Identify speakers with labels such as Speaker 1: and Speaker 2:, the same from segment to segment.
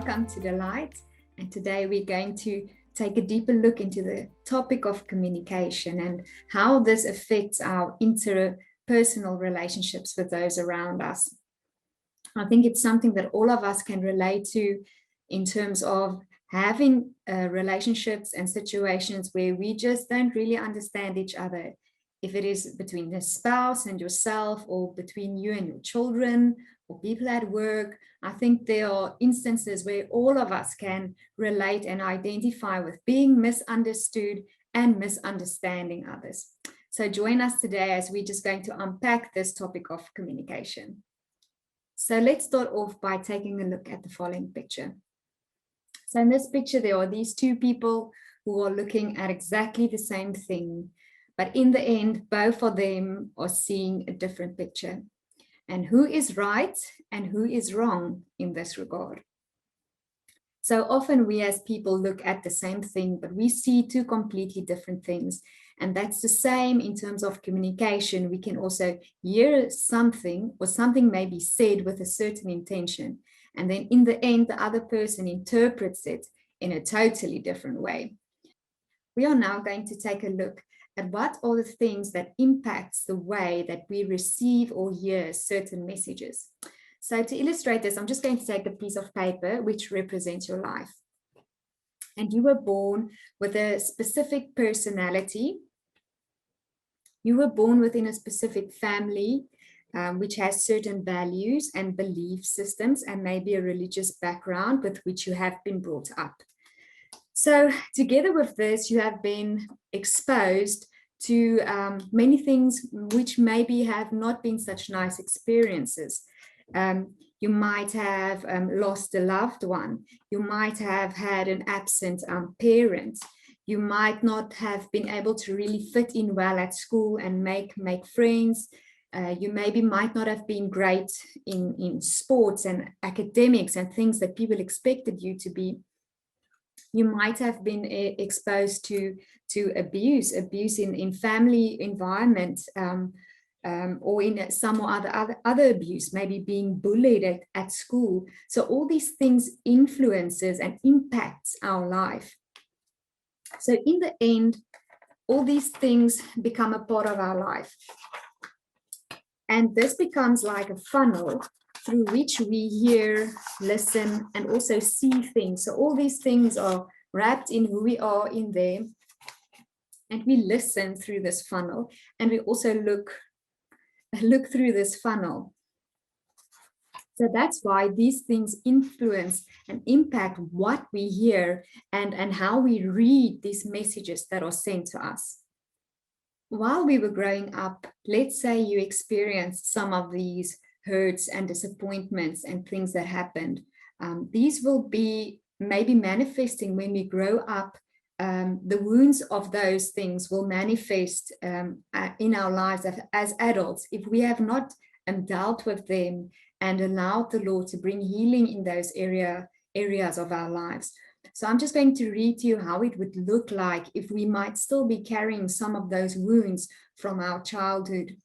Speaker 1: welcome to deLight. And today we're going to take a deeper look into the topic of communication and how this affects our interpersonal relationships with those around us. I think it's something that all of us can relate to in terms of having relationships and situations where we just don't really understand each other. If it is between the spouse and yourself, or between you and your children, or people at work, I think there are instances where all of us can relate and identify with being misunderstood and misunderstanding others. So join us today as we're just going to unpack this topic of communication. So let's start off by taking a look at the following picture. So in this picture, there are these two people who are looking at exactly the same thing, but in the end, both of them are seeing a different picture. And who is right and who is wrong in this regard? So often we as people look at the same thing, but we see two completely different things. And that's the same in terms of communication. We can also hear something, or something may be said with a certain intention. And then in the end, the other person interprets it in a totally different way. We are now going to take a look at what are the things that impacts the way that we receive or hear certain messages. So to illustrate this, I'm just going to take a piece of paper which represents your life. And you were born with a specific personality. You were born within a specific family, which has certain values and belief systems, and maybe a religious background with which you have been brought up. So together with this, you have been exposed to many things which maybe have not been such nice experiences. You might have lost a loved one. You might have had an absent parent. You might not have been able to really fit in well at school and make friends. You maybe might not have been great in sports and academics and things that people expected you to be. You might have been exposed to abuse in family environment, or in some other abuse, maybe being bullied at school. So all these things influences and impacts our life. So in the end, all these things become a part of our life. And this becomes like a funnel through which we hear, listen, and also see things. So all these things are wrapped in who we are in there. And we listen through this funnel, and we also look through this funnel. So that's why these things influence and impact what we hear and how we read these messages that are sent to us. While we were growing up, let's say you experienced some of these hurts and disappointments and things that happened. These will be maybe manifesting when we grow up. The wounds of those things will manifest in our lives as adults if we have not dealt with them and allowed the Lord to bring healing in those areas of our lives. So I'm just going to read to you how it would look like if we might still be carrying some of those wounds from our childhood.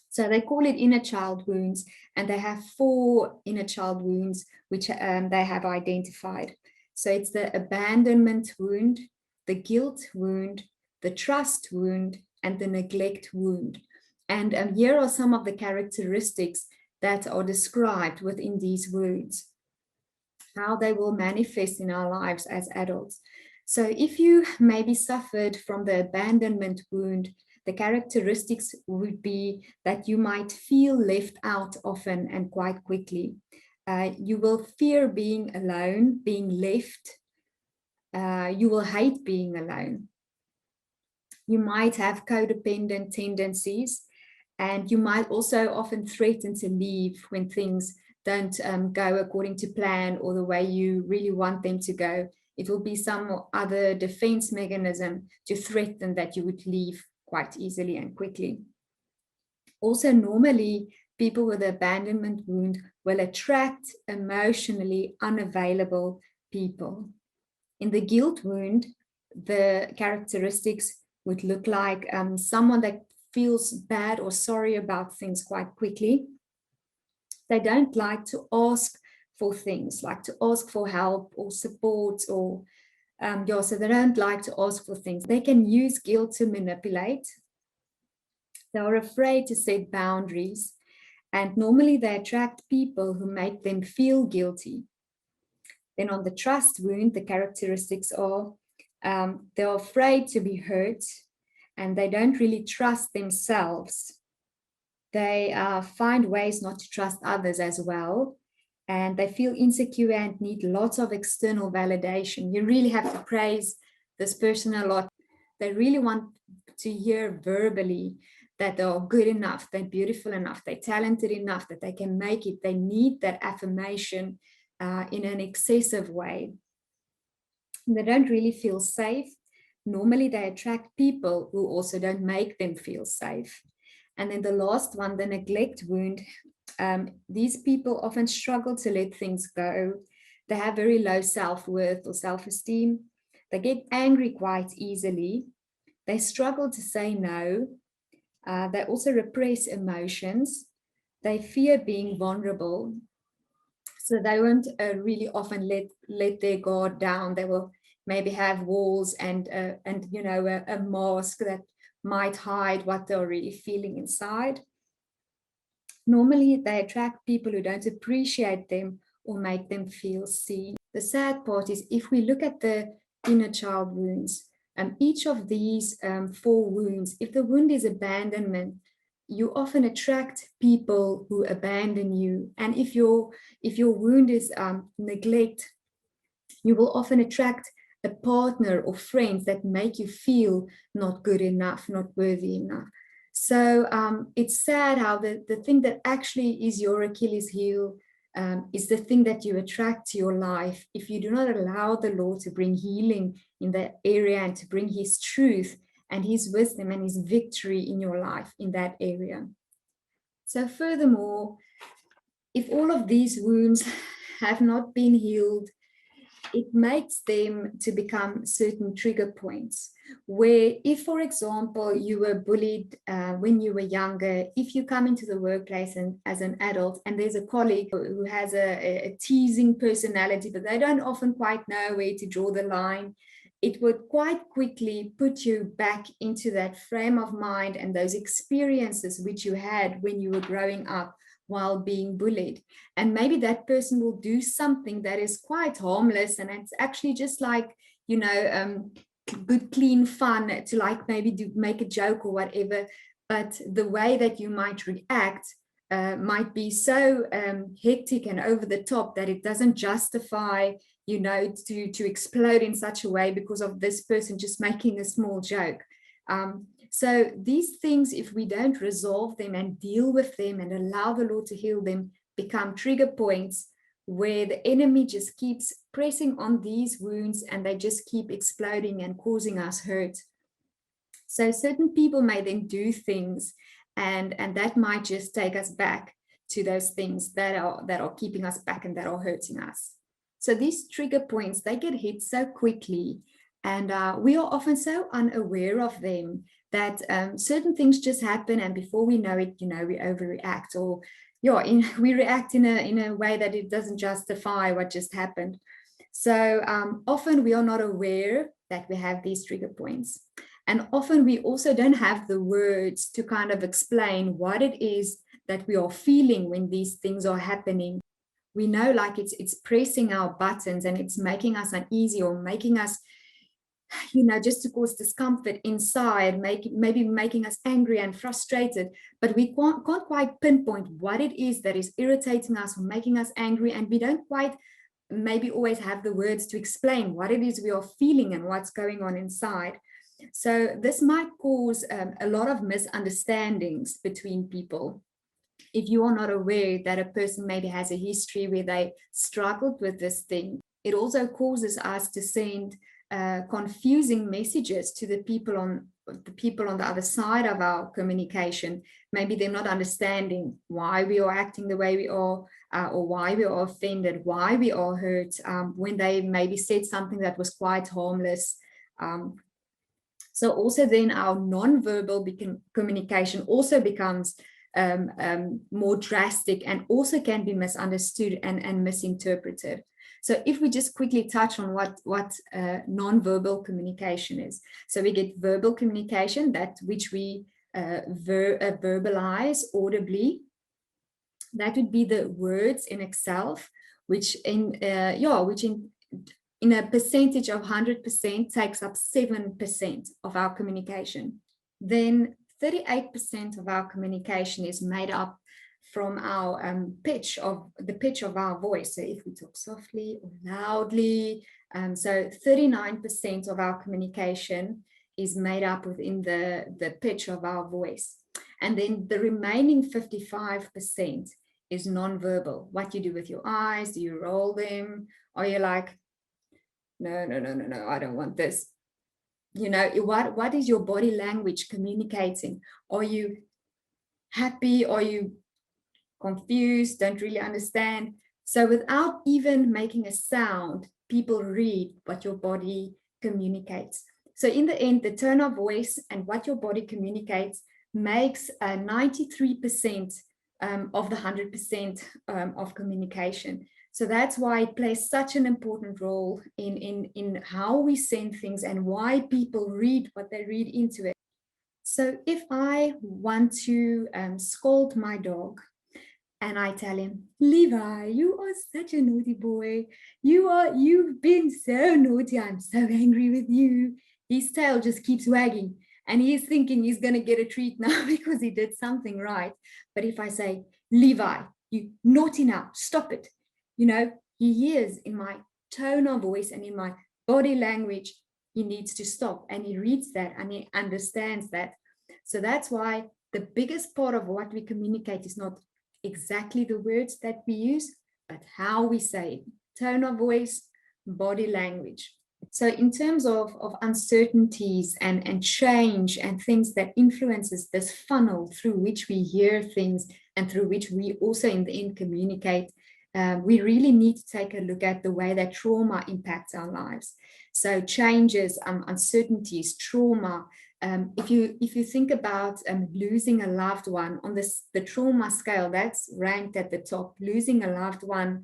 Speaker 1: So they call it inner child wounds, and they have 4 inner child wounds which they have identified. So it's the abandonment wound, the guilt wound, the trust wound, and the neglect wound. And here are some of the characteristics that are described within these wounds, how they will manifest in our lives as adults. So if you maybe suffered from the abandonment wound, the characteristics would be that you might feel left out often and quite quickly. You will fear being alone, being left. You will hate being alone. You might have codependent tendencies, and you might also often threaten to leave when things don't go according to plan or the way you really want them to go. It will be some other defense mechanism to threaten that you would leave quite easily and quickly. Also, normally, people with abandonment wound will attract emotionally unavailable people. In the guilt wound, the characteristics would look like someone that feels bad or sorry about things quite quickly. They don't like to ask for things, like to ask for help or support, or so they don't like to ask for things. They can use guilt to manipulate. They are afraid to set boundaries, and normally they attract people who make them feel guilty. Then on the trust wound, the characteristics are they're afraid to be hurt, and they don't really trust themselves. They find ways not to trust others as well, and they feel insecure and need lots of external validation. You really have to praise this person a lot. They really want to hear verbally that they're good enough, they're beautiful enough, they're talented enough, that they can make it. They need that affirmation in an excessive way. They don't really feel safe. Normally, they attract people who also don't make them feel safe. And then the last one, the neglect wound. These people often struggle to let things go. They have very low self-worth or self-esteem. They get angry quite easily. They struggle to say no. They also repress emotions. They fear being vulnerable. So they won't really often let their guard down. They will maybe have walls and a mask that might hide what they're really feeling inside. Normally, they attract people who don't appreciate them or make them feel seen. The sad part is, if we look at the inner child wounds, each of these 4 wounds, if the wound is abandonment, you often attract people who abandon you. And if your wound is neglect, you will often attract a partner or friends that make you feel not good enough, not worthy enough. So it's sad how the thing that actually is your Achilles heel is the thing that you attract to your life. If you do not allow the Lord to bring healing in that area and to bring his truth and his wisdom and his victory in your life in that area. So furthermore, if all of these wounds have not been healed, it makes them to become certain trigger points where, if, for example, you were bullied when you were younger, if you come into the workplace and as an adult and there's a colleague who has a teasing personality, but they don't often quite know where to draw the line, it would quite quickly put you back into that frame of mind and those experiences which you had when you were growing up while being bullied. And maybe that person will do something that is quite harmless, and it's actually just like, good, clean fun to like maybe make a joke or whatever. But the way that you might react might be so hectic and over the top that it doesn't justify, to explode in such a way because of this person just making a small joke. So these things, if we don't resolve them and deal with them and allow the Lord to heal them, become trigger points where the enemy just keeps pressing on these wounds and they just keep exploding and causing us hurt. So certain people may then do things and that might just take us back to those things that are keeping us back and that are hurting us. So these trigger points, they get hit so quickly, and we are often so unaware of them that certain things just happen, and before we know it, we overreact, or we react in a way that it doesn't justify what just happened. So often we are not aware that we have these trigger points. And often we also don't have the words to kind of explain what it is that we are feeling when these things are happening. We know like it's pressing our buttons and it's making us uneasy or making us, just to cause discomfort inside, maybe making us angry and frustrated, but we can't quite pinpoint what it is that is irritating us or making us angry, and we don't quite maybe always have the words to explain what it is we are feeling and what's going on inside. So this might cause a lot of misunderstandings between people. If you are not aware that a person maybe has a history where they struggled with this thing, it also causes us to send confusing messages to the people on the other side of our communication. Maybe they're not understanding why we are acting the way we are, or why we are offended, why we are hurt, when they maybe said something that was quite harmless. So also then our non-verbal communication also becomes more drastic, and also can be misunderstood and misinterpreted. So if we just quickly touch on what nonverbal communication is. So we get verbal communication, that which we verbalize audibly. That would be the words in itself, which in a percentage of 100% takes up 7% of our communication. Then 38% of our communication is made up from our pitch of our voice. So if we talk softly or loudly, so 39% of our communication is made up within the pitch of our voice. And then the remaining 55% is nonverbal. What you do with your eyes, do you roll them? Are you like, no, I don't want this? You know, what is your body language communicating? Are you happy? Are you confused? Don't really understand? So without even making a sound, people read what your body communicates. So in the end, the tone of voice and what your body communicates makes 93% of the 100% of communication. So that's why it plays such an important role in how we send things and why people read what they read into it. So if I want to scold my dog, and I tell him, Levi, you are such a naughty boy. You've been so naughty. I'm so angry with you. His tail just keeps wagging. And he's thinking he's going to get a treat now because he did something right. But if I say, Levi, you naughty now, stop it. You know, he hears in my tone of voice and in my body language, he needs to stop. And he reads that and he understands that. So that's why the biggest part of what we communicate is not exactly the words that we use, but how we say it. Tone of voice, body language. So in terms of uncertainties and change and things that influences this funnel through which we hear things and through which we also in the end communicate, we really need to take a look at the way that trauma impacts our lives. So changes, uncertainties, trauma. If you think about losing a loved one on the trauma scale, that's ranked at the top. Losing a loved one,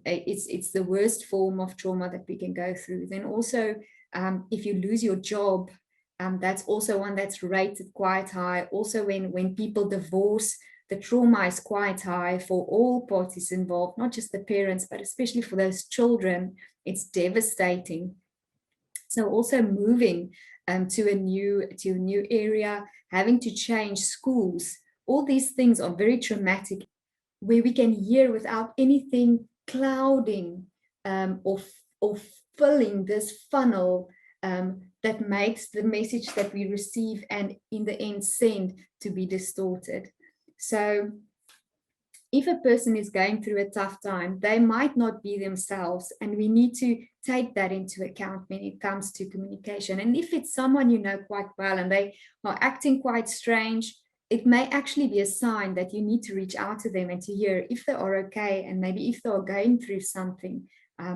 Speaker 1: it's the worst form of trauma that we can go through. Then also, if you lose your job, that's also one that's rated quite high. Also, when people divorce, the trauma is quite high for all parties involved, not just the parents, but especially for those children. It's devastating. So also moving to a new area, having to change schools, all these things are very traumatic, where we can hear without anything clouding or filling this funnel that makes the message that we receive and in the end send to be distorted. So if a person is going through a tough time, they might not be themselves, and we need to take that into account when it comes to communication. And if it's someone you know quite well and they are acting quite strange, it may actually be a sign that you need to reach out to them and to hear if they are okay, and maybe if they are going through something,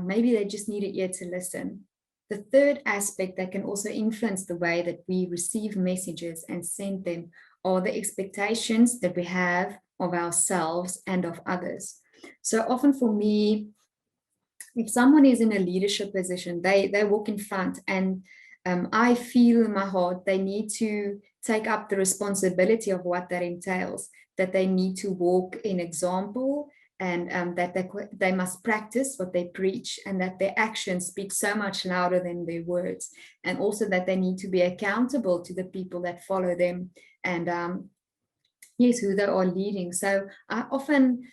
Speaker 1: maybe they just need an ear to listen. The third aspect that can also influence the way that we receive messages and send them are the expectations that we have of ourselves and of others. So often for me, if someone is in a leadership position, they walk in front, and I feel in my heart they need to take up the responsibility of what that entails, that they need to walk in example, and that they must practice what they preach, and that their actions speak so much louder than their words, and also that they need to be accountable to the people that follow them, and yes, who they are leading. So I often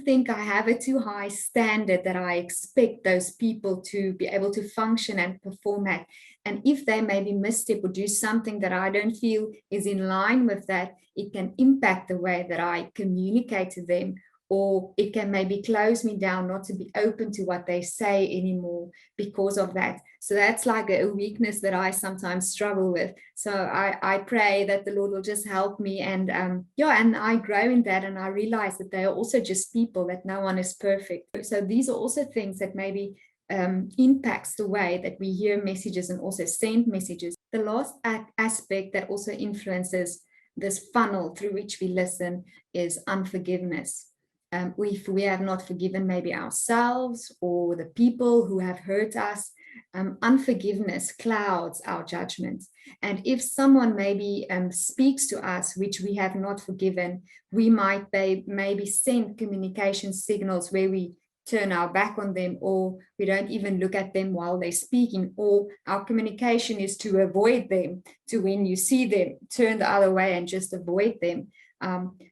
Speaker 1: think I have a too high standard that I expect those people to be able to function and perform at. And if they maybe misstep or do something that I don't feel is in line with that, it can impact the way that I communicate to them, or it can maybe close me down not to be open to what they say anymore because of that. So that's like a weakness that I sometimes struggle with. So I pray that the Lord will just help me, and and I grow in that, and I realize that they are also just people, that no one is perfect. So these are also things that maybe impacts the way that we hear messages and also send messages. The last aspect that also influences this funnel through which we listen is unforgiveness. If we have not forgiven maybe ourselves or the people who have hurt us, unforgiveness clouds our judgment. And if someone maybe speaks to us which we have not forgiven, we might maybe send communication signals where we turn our back on them, or we don't even look at them while they're speaking, or our communication is to avoid them, to when you see them, turn the other way and just avoid them.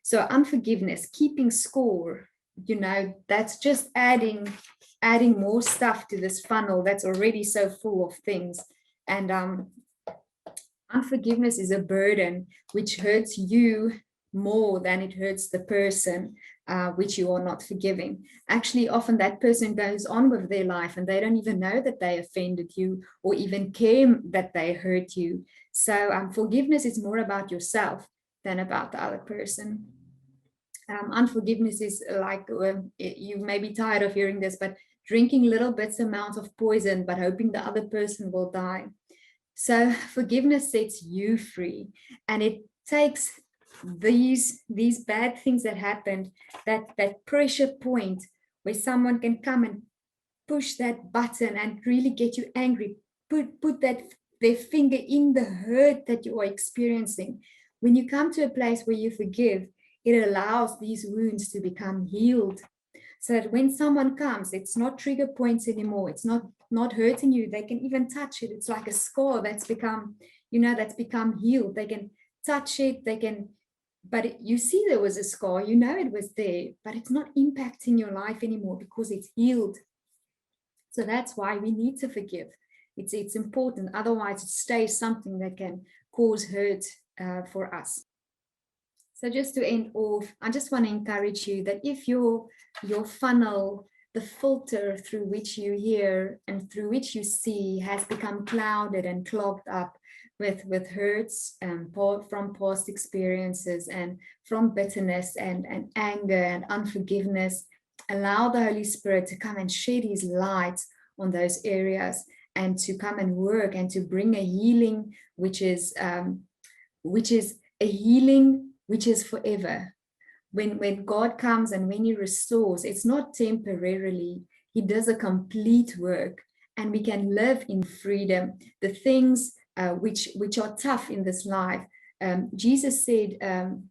Speaker 1: So unforgiveness, keeping score, that's just adding more stuff to this funnel that's already so full of things. And unforgiveness is a burden which hurts you more than it hurts the person which you are not forgiving. Actually, often that person goes on with their life and they don't even know that they offended you or even care that they hurt you. So forgiveness is more about yourself than about the other person. Unforgiveness is like, you may be tired of hearing this, but drinking little bits amounts of poison, but hoping the other person will die. So forgiveness sets you free, and it takes these bad things that happened, that pressure point where someone can come and push that button and really get you angry, put their finger in the hurt that you are experiencing. When you come to a place where you forgive, it allows these wounds to become healed. So that when someone comes, it's not trigger points anymore. It's not hurting you. They can even touch it. It's like a scar that's become healed. They can touch it. But you see there was a scar, it was there, but it's not impacting your life anymore because it's healed. So that's why we need to forgive. It's important. Otherwise, it stays something that can cause hurt for us. So just to end off, I just want to encourage you that if your funnel, the filter through which you hear and through which you see has become clouded and clogged up with hurts from past experiences and from bitterness and anger and unforgiveness, allow the Holy Spirit to come and shed his light on those areas and to come and work and to bring a healing which is a healing which is forever. When God comes and when he restores, it's not temporarily. He does a complete work, and we can live in freedom. The things which are tough in this life, Jesus said, in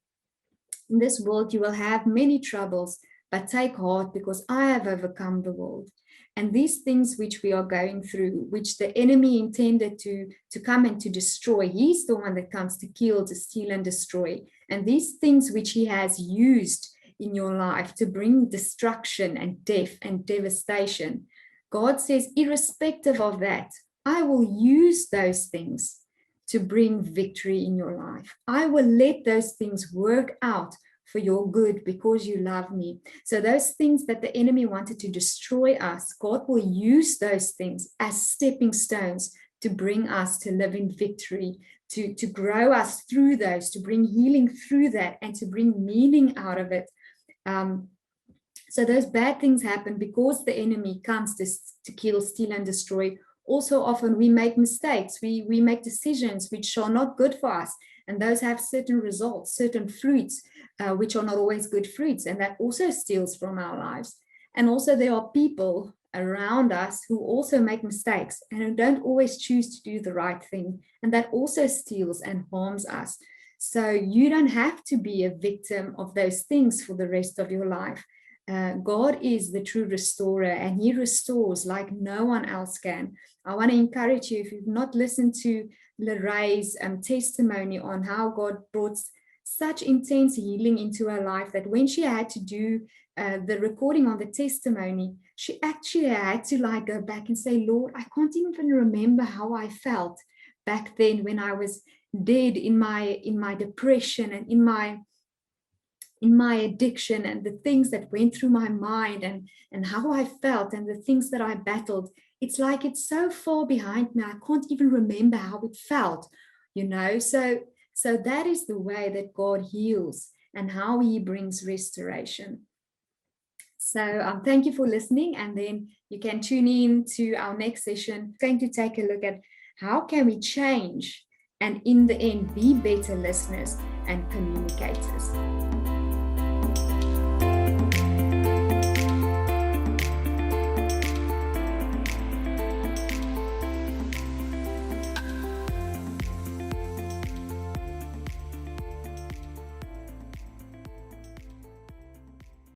Speaker 1: this world you will have many troubles, but take heart because I have overcome the world. And these things which we are going through, which the enemy intended to come and to destroy, he's the one that comes to kill, to steal, and destroy. And these things which he has used in your life to bring destruction and death and devastation, God says, irrespective of that, I will use those things to bring victory in your life. I will let those things work out for your good because you love me. So those things that the enemy wanted to destroy us, God will use those things as stepping stones to bring us to live in victory, to grow us through those, to bring healing through that, and to bring meaning out of it. So those bad things happen because the enemy comes to kill, steal, and destroy. Also, often we make mistakes. We make decisions which are not good for us. And those have certain results, certain fruits, which are not always good fruits. And that also steals from our lives. And also there are people around us who also make mistakes and who don't always choose to do the right thing. And that also steals and harms us. So you don't have to be a victim of those things for the rest of your life. God is the true restorer, and he restores like no one else can. I want to encourage you, if you've not listened to Lorraine's testimony on how God brought such intense healing into her life, that when she had to do the recording on the testimony, she actually had to go back and say, Lord, I can't even remember how I felt back then when I was dead in my depression and in my addiction, and the things that went through my mind and how I felt and the things that I battled. It's like it's so far behind me. I can't even remember how it felt, So that is the way that God heals and how he brings restoration. So thank you for listening. And then you can tune in to our next session. We're going to take a look at how can we change and in the end, be better listeners and communicators.